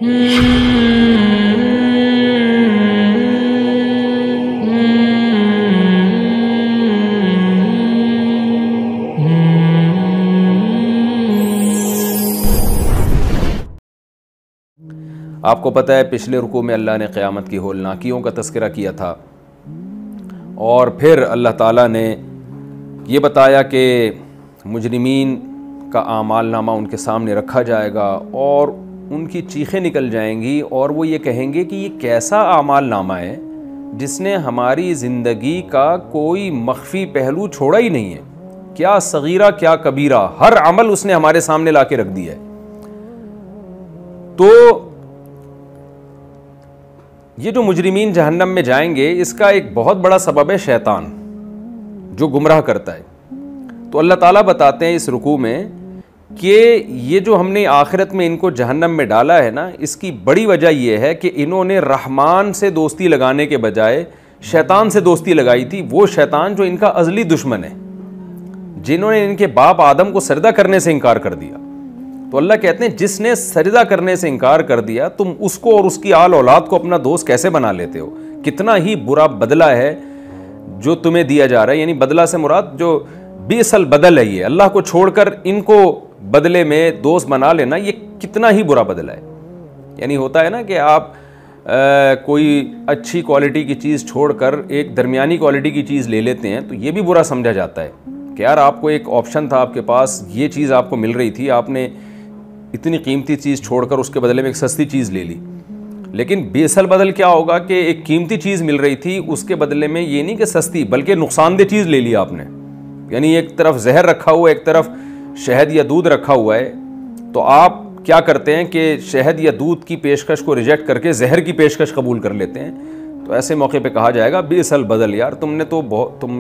آپ کو پتہ ہے پچھلے رکوع میں اللہ نے قیامت کی ہولناکیوں کا تذکرہ کیا تھا، اور پھر اللہ تعالیٰ نے یہ بتایا کہ مجرمین کا اعمال نامہ ان کے سامنے رکھا جائے گا اور ان کی چیخیں نکل جائیں گی، اور وہ یہ کہیں گے کہ یہ کیسا اعمال نامہ ہے جس نے ہماری زندگی کا کوئی مخفی پہلو چھوڑا ہی نہیں ہے، کیا صغیرہ کیا کبیرہ، ہر عمل اس نے ہمارے سامنے لا کے رکھ دیا ہے۔ تو یہ جو مجرمین جہنم میں جائیں گے، اس کا ایک بہت بڑا سبب ہے شیطان، جو گمراہ کرتا ہے۔ تو اللہ تعالیٰ بتاتے ہیں اس رکوع میں کہ یہ جو ہم نے آخرت میں ان کو جہنم میں ڈالا ہے نا، اس کی بڑی وجہ یہ ہے کہ انہوں نے رحمان سے دوستی لگانے کے بجائے شیطان سے دوستی لگائی تھی، وہ شیطان جو ان کا ازلی دشمن ہے، جنہوں نے ان کے باپ آدم کو سجدہ کرنے سے انکار کر دیا۔ تو اللہ کہتے ہیں جس نے سجدہ کرنے سے انکار کر دیا، تم اس کو اور اس کی آل اولاد کو اپنا دوست کیسے بنا لیتے ہو؟ کتنا ہی برا بدلہ ہے جو تمہیں دیا جا رہا ہے، یعنی بدلہ سے مراد جو بئس البدل ہے، یہ اللہ کو چھوڑ کر ان کو بدلے میں دوست بنا لینا، یہ کتنا ہی برا بدلہ ہے۔ یعنی ہوتا ہے نا کہ آپ کوئی اچھی کوالٹی کی چیز چھوڑ کر ایک درمیانی کوالٹی کی چیز لے لیتے ہیں، تو یہ بھی برا سمجھا جاتا ہے کہ یار آپ کو ایک آپشن تھا، آپ کے پاس یہ چیز آپ کو مل رہی تھی، آپ نے اتنی قیمتی چیز چھوڑ کر اس کے بدلے میں ایک سستی چیز لے لی۔ لیکن بئس البدل کیا ہوگا کہ ایک قیمتی چیز مل رہی تھی، اس کے بدلے میں یہ نہیں کہ سستی بلکہ نقصان دہ چیز لے لی آپ نے، یعنی ایک طرف زہر رکھا ہوا ہے، ایک طرف شہد یا دودھ رکھا ہوا ہے، تو آپ کیا کرتے ہیں کہ شہد یا دودھ کی پیشکش کو ریجیکٹ کر کے زہر کی پیشکش قبول کر لیتے ہیں۔ تو ایسے موقع پہ کہا جائے گا بئس البدل، یار تم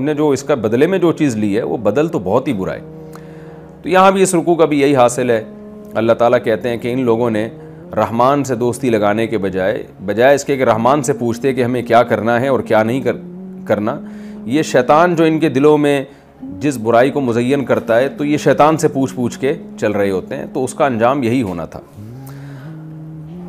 نے جو اس کا بدلے میں جو چیز لی ہے وہ بدل تو بہت ہی برا ہے۔ تو یہاں بھی اس رکوع کا بھی یہی حاصل ہے۔ اللہ تعالیٰ کہتے ہیں کہ ان لوگوں نے رحمان سے دوستی لگانے کے بجائے اس کے کہ رحمان سے پوچھتے کہ ہمیں کیا کرنا ہے اور کیا نہیں کرنا، یہ شیطان جو ان کے دلوں میں جس برائی کو مزین کرتا ہے، تو یہ شیطان سے پوچھ کے چل رہے ہوتے ہیں، تو اس کا انجام یہی ہونا تھا۔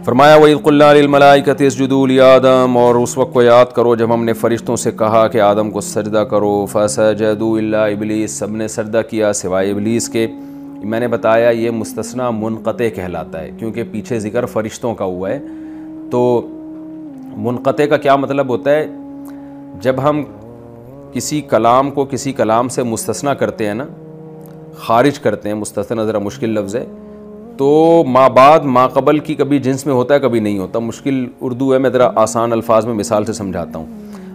فرمایا وَإِذْ قُلْنَا لِلْمَلَائِكَةِ اسْجُدُوا لِآدَمَ، اور اس وقت کو یاد کرو جب ہم نے فرشتوں سے کہا کہ آدم کو سجدہ کرو، فَسَجَدُوا إِلَّا إِبْلِيسَ، سب نے سجدہ کیا سوائے ابلیس کے۔ میں نے بتایا یہ مستثنیٰ منقطع کہلاتا ہے، کیونکہ پیچھے ذکر فرشتوں کا ہوا ہے۔ تو منقطع کا کیا مطلب ہوتا ہے؟ جب ہم کسی کلام کو کسی کلام سے مستثنیٰ کرتے ہیں نا، خارج کرتے ہیں، مستثنیٰ ذرا مشکل لفظ ہے، تو ما بعد ما قبل کی کبھی جنس میں ہوتا ہے کبھی نہیں ہوتا، مشکل اردو ہے، میں ذرا آسان الفاظ میں مثال سے سمجھاتا ہوں۔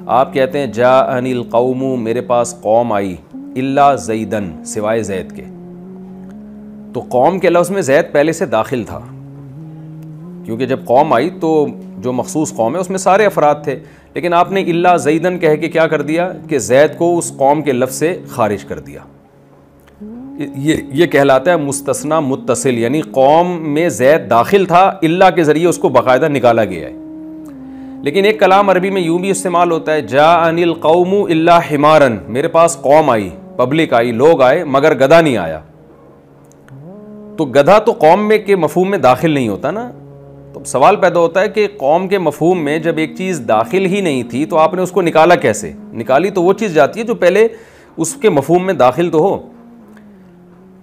آپ کہتے ہیں جاءنی القوم، میرے پاس قوم آئی، الا زیدن، سوائے زید کے۔ تو قوم کے لفظ میں زید پہلے سے داخل تھا، کیونکہ جب قوم آئی تو جو مخصوص قوم ہے اس میں سارے افراد تھے، لیکن آپ نے الا زیدن کہہ کے کیا کر دیا کہ زید کو اس قوم کے لفظ سے خارج کر دیا۔ یہ کہلاتا ہے مستثنیٰ متصل، یعنی قوم میں زید داخل تھا، الا کے ذریعے اس کو باقاعدہ نکالا گیا ہے۔ لیکن ایک کلام عربی میں یوں بھی استعمال ہوتا ہے جاءنی القوم الا حمارا، میرے پاس قوم آئی، پبلک آئی، لوگ آئے، مگر گدھا نہیں آیا۔ تو گدھا تو قوم میں کے مفہوم میں داخل نہیں ہوتا نا، تو سوال پیدا ہوتا ہے کہ قوم کے مفہوم میں جب ایک چیز داخل ہی نہیں تھی تو آپ نے اس کو نکالا کیسے؟ نکالی تو وہ چیز جاتی ہے جو پہلے اس کے مفہوم میں داخل تو ہو۔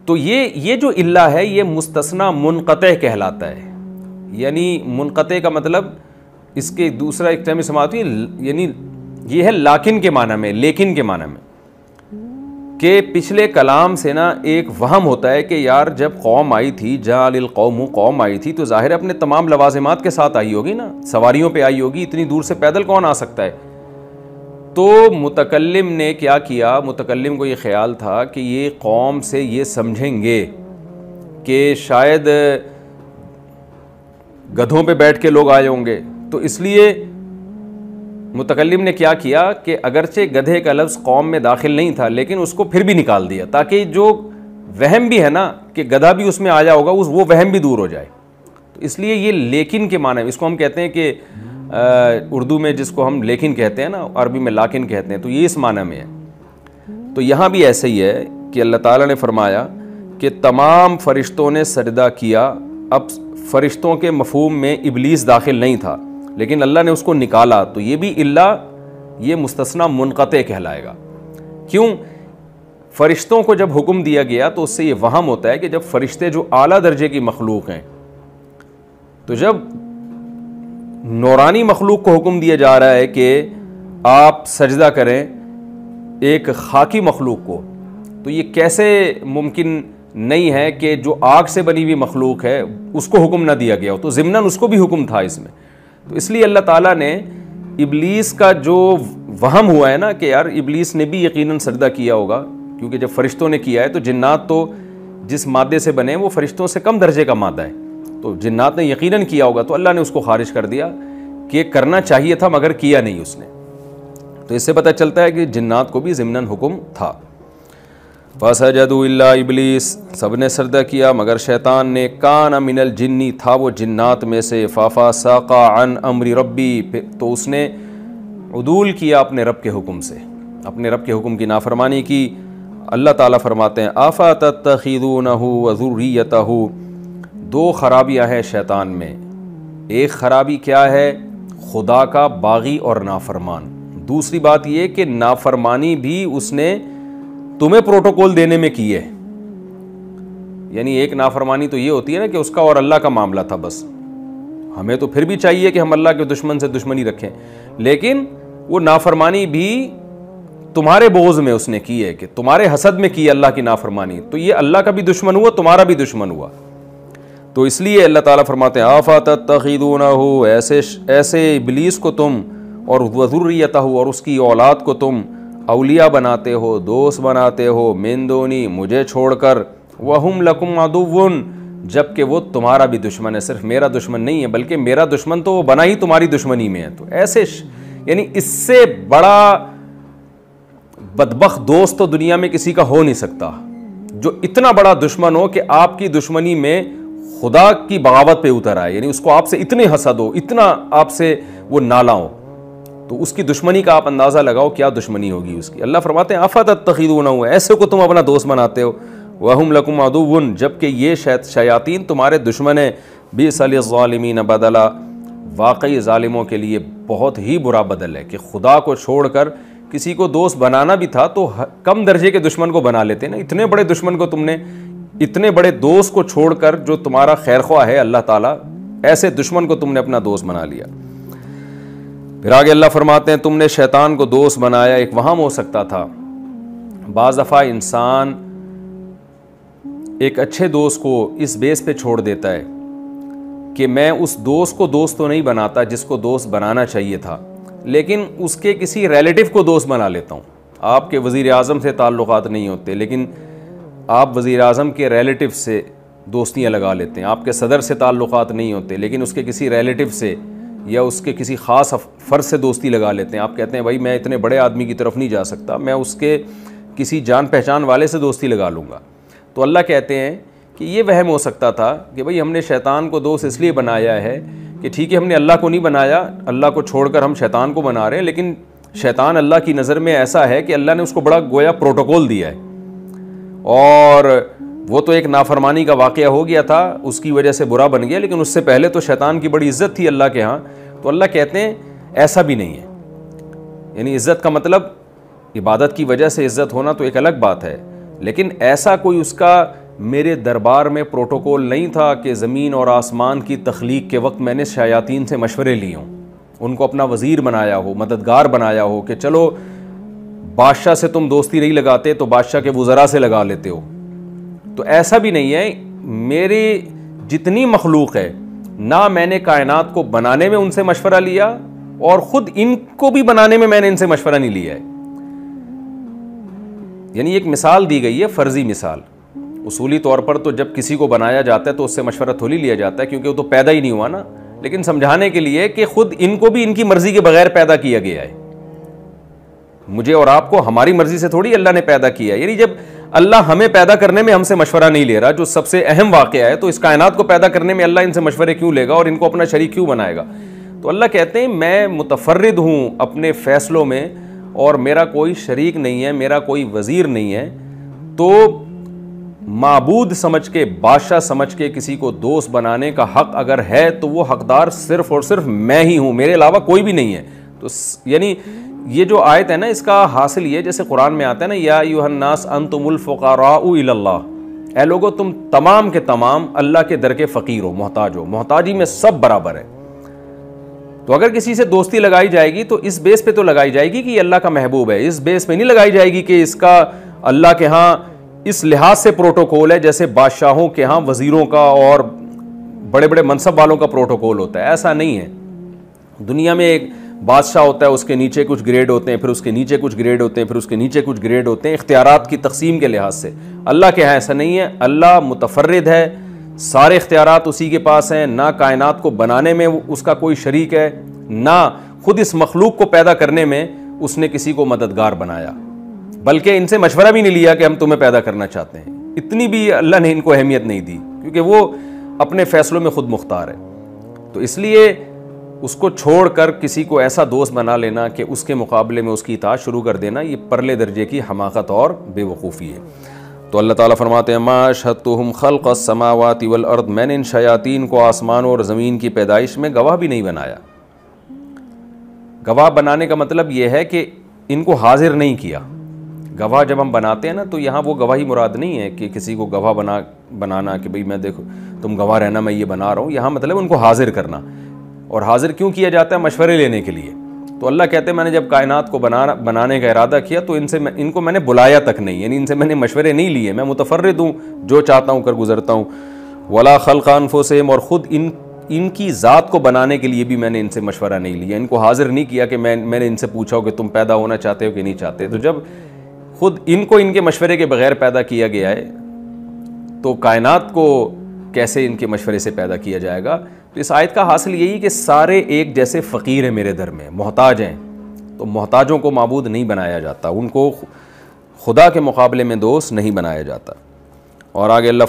تو یہ جو الا ہے یہ مستثنیٰ منقطع کہلاتا ہے، یعنی منقطع کا مطلب اس کے دوسرا ایک ٹرم استعمال ہوتی ہے، یعنی یہ ہے لیکن کے معنی میں، لیکن کے معنی میں، کہ پچھلے کلام سے نا ایک وہم ہوتا ہے کہ یار جب قوم آئی تھی، جاء للقوم، قوم آئی تھی تو ظاہر اپنے تمام لوازمات کے ساتھ آئی ہوگی نا، سواریوں پہ آئی ہوگی، اتنی دور سے پیدل کون آ سکتا ہے؟ تو متکلم نے کیا کیا؟ متکلم کو یہ خیال تھا کہ یہ قوم سے یہ سمجھیں گے کہ شاید گدھوں پہ بیٹھ کے لوگ آئے ہوں گے، تو اس لیے متکلم نے کیا کیا کہ اگرچہ گدھے کا لفظ قوم میں داخل نہیں تھا لیکن اس کو پھر بھی نکال دیا، تاکہ جو وہم بھی ہے نا کہ گدھا بھی اس میں آیا ہوگا، وہ وہم بھی دور ہو جائے۔ تو اس لیے یہ لیکن کے معنی، اس کو ہم کہتے ہیں کہ اردو میں جس کو ہم لیکن کہتے ہیں نا، عربی میں لاکن کہتے ہیں، تو یہ اس معنی میں ہے۔ تو یہاں بھی ایسے ہی ہے کہ اللہ تعالیٰ نے فرمایا کہ تمام فرشتوں نے سجدہ کیا اب فرشتوں کے مفہوم میں ابلیس داخل نہیں تھا، لیکن اللہ نے اس کو نکالا، تو یہ بھی الا یہ مستثنی منقطع کہلائے گا۔ کیوں؟ فرشتوں کو جب حکم دیا گیا تو اس سے یہ وہم ہوتا ہے کہ جب فرشتے جو اعلیٰ درجے کی مخلوق ہیں، تو جب نورانی مخلوق کو حکم دیا جا رہا ہے کہ آپ سجدہ کریں ایک خاکی مخلوق کو، تو یہ کیسے ممکن نہیں ہے کہ جو آگ سے بنی ہوئی مخلوق ہے اس کو حکم نہ دیا گیا ہو؟ تو ضمناً اس کو بھی حکم تھا اس میں۔ تو اس لیے اللہ تعالیٰ نے ابلیس کا جو وہم ہوا ہے نا کہ یار ابلیس نے بھی یقیناً سجدہ کیا ہوگا، کیونکہ جب فرشتوں نے کیا ہے تو جنات تو جس مادے سے بنے وہ فرشتوں سے کم درجے کا مادہ ہے، تو جنات نے یقیناً کیا ہوگا، تو اللہ نے اس کو خارج کر دیا کہ کرنا چاہیے تھا مگر کیا نہیں اس نے۔ تو اس سے پتہ چلتا ہے کہ جنات کو بھی ضمناً حکم تھا۔ فَسَجَدُوا إِلَّا إِبْلِيسَ، سب نے سجدہ کیا مگر شیطان نے، کان من الجن، تھا وہ جنات میں سے، فَفَسَقَ عَنْ أَمْرِ رَبِّهِ، تو اس نے عدول کیا اپنے رب کے حکم سے، اپنے رب کے حکم کی نافرمانی کی۔ اللہ تعالیٰ فرماتے ہیں أَفَتَتَّخِذُونَهُ وَذُرِّيَّتَهُ، دو خرابیاں ہیں شیطان میں، ایک خرابی کیا ہے؟ خدا کا باغی اور نافرمان۔ دوسری بات یہ کہ نافرمانی بھی اس نے تمہیں پروٹوکول دینے میں کی ہے، یعنی ایک نافرمانی تو یہ ہوتی ہے نا کہ اس کا اور اللہ کا معاملہ تھا، بس ہمیں تو پھر بھی چاہیے کہ ہم اللہ کے دشمن سے دشمنی رکھیں، لیکن وہ نافرمانی بھی تمہارے بغض میں اس نے کی ہے، کہ تمہارے حسد میں کی اللہ کی نافرمانی، تو یہ اللہ کا بھی دشمن ہوا، تمہارا بھی دشمن ہوا۔ تو اس لیے اللہ تعالیٰ فرماتے ہیں آفَتَتَّخِذُونَهُ، ایسے ابلیس کو تم اور وَذُرِّيَّتَهُ، اور اس کی اولاد کو تم اولیاء بناتے ہو، دوست بناتے ہو، من دونی، مجھے چھوڑ کر، وَهُمْ لَكُمْ عَدُوٌّ، جبکہ وہ تمہارا بھی دشمن ہے، صرف میرا دشمن نہیں ہے بلکہ میرا دشمن تو وہ بنا ہی تمہاری دشمنی میں ہے۔ تو ایسے یعنی اس سے بڑا بدبخت دوست تو دنیا میں کسی کا ہو نہیں سکتا، جو اتنا بڑا دشمن ہو کہ آپ کی دشمنی میں خدا کی بغاوت پہ اتر آئے، یعنی اس کو آپ سے اتنے حسد ہو، اتنا آپ سے وہ نالا ہو، تو اس کی دشمنی کا آپ اندازہ لگاؤ کیا دشمنی ہوگی اس کی۔ اللہ فرماتے ہیں أَفَتَتَّخِذُونَهُ، ایسے کو تم اپنا دوست بناتے ہو، وَهُمْ لَكُمْ عَدُوٌّ، جبکہ یہ شیاطین تمہارے دشمن ہیں، بِئْسَ لِلظَّالِمِينَ بَدَلًا، واقعی ظالموں کے لیے بہت ہی برا بدل ہے کہ خدا کو چھوڑ کر کسی کو دوست بنانا بھی تھا تو کم درجے کے دشمن کو بنا لیتے نا، اتنے بڑے دشمن کو تم نے، اتنے بڑے دوست کو چھوڑ کر جو تمہارا خیر خواہ ہے اللہ تعالیٰ، ایسے دشمن کو تم نے اپنا دوست بنا لیا۔ پھر آگے اللہ فرماتے ہیں تم نے شیطان کو دوست بنایا، ایک وہم ہو سکتا تھا، بعض دفعہ انسان ایک اچھے دوست کو اس بیس پہ چھوڑ دیتا ہے کہ میں اس دوست کو دوست تو نہیں بناتا جس کو دوست بنانا چاہیے تھا، لیکن اس کے کسی ریلیٹو کو دوست بنا لیتا ہوں۔ آپ کے وزیر اعظم سے تعلقات نہیں ہوتے لیکن آپ وزیر اعظم کے ریلیٹو سے دوستیاں لگا لیتے ہیں، آپ کے صدر سے تعلقات نہیں ہوتے لیکن اس کے کسی ریلیٹو سے یا اس کے کسی خاص فرد سے دوستی لگا لیتے ہیں۔ آپ کہتے ہیں بھائی میں اتنے بڑے آدمی کی طرف نہیں جا سکتا، میں اس کے کسی جان پہچان والے سے دوستی لگا لوں گا۔ تو اللہ کہتے ہیں کہ یہ وہم ہو سکتا تھا کہ بھائی ہم نے شیطان کو دوست اس لیے بنایا ہے کہ ٹھیک ہے ہم نے اللہ کو نہیں بنایا، اللہ کو چھوڑ کر ہم شیطان کو بنا رہے ہیں، لیکن شیطان اللہ کی نظر میں ایسا ہے کہ اللہ نے اس کو بڑا گویا پروٹوکول دیا ہے، اور وہ تو ایک نافرمانی کا واقعہ ہو گیا تھا، اس کی وجہ سے برا بن گیا، لیکن اس سے پہلے تو شیطان کی بڑی عزت تھی اللہ کے ہاں۔ تو اللہ کہتے ہیں ایسا بھی نہیں ہے، یعنی عزت کا مطلب عبادت کی وجہ سے عزت ہونا تو ایک الگ بات ہے، لیکن ایسا کوئی اس کا میرے دربار میں پروٹوکول نہیں تھا کہ زمین اور آسمان کی تخلیق کے وقت میں نے شیاطین سے مشورے لیے ہوں، ان کو اپنا وزیر بنایا ہو، مددگار بنایا ہو کہ چلو بادشاہ سے تم دوستی نہیں لگاتے تو بادشاہ کے وزراء سے لگا لیتے ہو۔ تو ایسا بھی نہیں ہے، میری جتنی مخلوق ہے نہ میں نے کائنات کو بنانے میں ان سے مشورہ لیا اور خود ان کو بھی بنانے میں نے ان سے مشورہ نہیں لیا ہے۔ یعنی ایک مثال دی گئی ہے، فرضی مثال۔ اصولی طور پر تو جب کسی کو بنایا جاتا ہے تو اس سے مشورہ تھوڑی لیا جاتا ہے کیونکہ وہ تو پیدا ہی نہیں ہوا نا، لیکن سمجھانے کے لیے کہ خود ان کو بھی ان کی مرضی کے بغیر پیدا کیا گیا ہے، مجھے اور آپ کو ہماری مرضی سے تھوڑی اللہ نے پیدا کیا ہے۔ یعنی جب اللہ ہمیں پیدا کرنے میں ہم سے مشورہ نہیں لے رہا، جو سب سے اہم واقعہ ہے، تو اس کائنات کو پیدا کرنے میں اللہ ان سے مشورے کیوں لے گا اور ان کو اپنا شریک کیوں بنائے گا؟ تو اللہ کہتے ہیں میں متفرد ہوں اپنے فیصلوں میں اور میرا کوئی شریک نہیں ہے، میرا کوئی وزیر نہیں ہے۔ تو معبود سمجھ کے, بادشاہ سمجھ کے کسی کو دوست بنانے کا حق اگر ہے تو وہ حقدار صرف اور صرف میں ہی ہوں, میرے علاوہ کوئی بھی نہیں ہے. تو یعنی یہ جو آیت ہے نا, اس کا حاصل یہ, جیسے قرآن میں آتا ہے نا, یا ایھا الناس انتم الفقراء الی اللہ, اے لوگو تم تمام کے تمام اللہ کے در کے فقیر ہو, محتاج ہو, محتاجی میں سب برابر ہے. تو اگر کسی سے دوستی لگائی جائے گی تو اس بیس پہ تو لگائی جائے گی کہ یہ اللہ کا محبوب ہے, اس بیس پہ نہیں لگائی جائے گی کہ اس کا اللہ کے ہاں اس لحاظ سے پروٹوکول ہے جیسے بادشاہوں کے ہاں وزیروں کا اور بڑے بڑے منصب والوں کا پروٹوکول ہوتا ہے. ایسا نہیں ہے. دنیا میں ایک بادشاہ ہوتا ہے, اس کے نیچے کچھ گریڈ ہوتے ہیں, پھر اس کے نیچے کچھ گریڈ ہوتے ہیں, پھر اس کے نیچے کچھ گریڈ ہوتے ہیں, اختیارات کی تقسیم کے لحاظ سے. اللہ کے ہاں ایسا نہیں ہے. اللہ متفرد ہے, سارے اختیارات اسی کے پاس ہیں. نہ کائنات کو بنانے میں اس کا کوئی شریک ہے, نہ خود اس مخلوق کو پیدا کرنے میں اس نے کسی کو مددگار بنایا, بلکہ ان سے مشورہ بھی نہیں لیا کہ ہم تمہیں پیدا کرنا چاہتے ہیں. اتنی بھی اللہ نے ان کو اہمیت نہیں دی, کیونکہ وہ اپنے فیصلوں میں خود مختار ہے. تو اس لیے اس کو چھوڑ کر کسی کو ایسا دوست بنا لینا کہ اس کے مقابلے میں اس کی اطاعت شروع کر دینا, یہ پرلے درجے کی حماقت اور بے وقوفی ہے. تو اللہ تعالیٰ فرماتے ہیں ما اشہدتہم خلق السماوات والارض, میں نے ان شیاطین کو آسمانوں اور زمین کی پیدائش میں گواہ بھی نہیں بنایا. گواہ بنانے کا مطلب یہ ہے کہ ان کو حاضر نہیں کیا. گواہ جب ہم بناتے ہیں نا تو یہاں وہ گواہی مراد نہیں ہے کہ کسی کو گواہ بنانا کہ بھئی میں دیکھو تم گواہ رہنا میں یہ بنا رہا ہوں. یہاں مطلب ان کو حاضر کرنا. اور حاضر کیوں کیا جاتا ہے؟ مشورے لینے کے لیے. تو اللہ کہتے ہیں میں نے جب کائنات کو بنانے کا ارادہ کیا تو ان کو میں نے بلایا تک نہیں, یعنی ان سے میں نے مشورے نہیں لیے. میں متفرد ہوں, جو چاہتا ہوں کر گزرتا ہوں. ولا خلق انفسہم, اور خود ان کی ذات کو بنانے کے لیے بھی میں نے ان سے مشورہ نہیں لیا. ان کو حاضر نہیں کیا کہ میں نے ان سے پوچھا ہو کہ تم پیدا ہونا چاہتے ہو کہ نہیں چاہتے. تو جب خود ان کو ان کے مشورے کے بغیر پیدا کیا گیا ہے تو کائنات کو کیسے ان کے مشورے سے پیدا کیا جائے گا؟ تو اس آیت کا حاصل یہی کہ سارے ایک جیسے فقیر ہیں میرے در میں, محتاج ہیں. تو محتاجوں کو معبود نہیں بنایا جاتا, ان کو خدا کے مقابلے میں دوست نہیں بنایا جاتا. اور آگے اللہ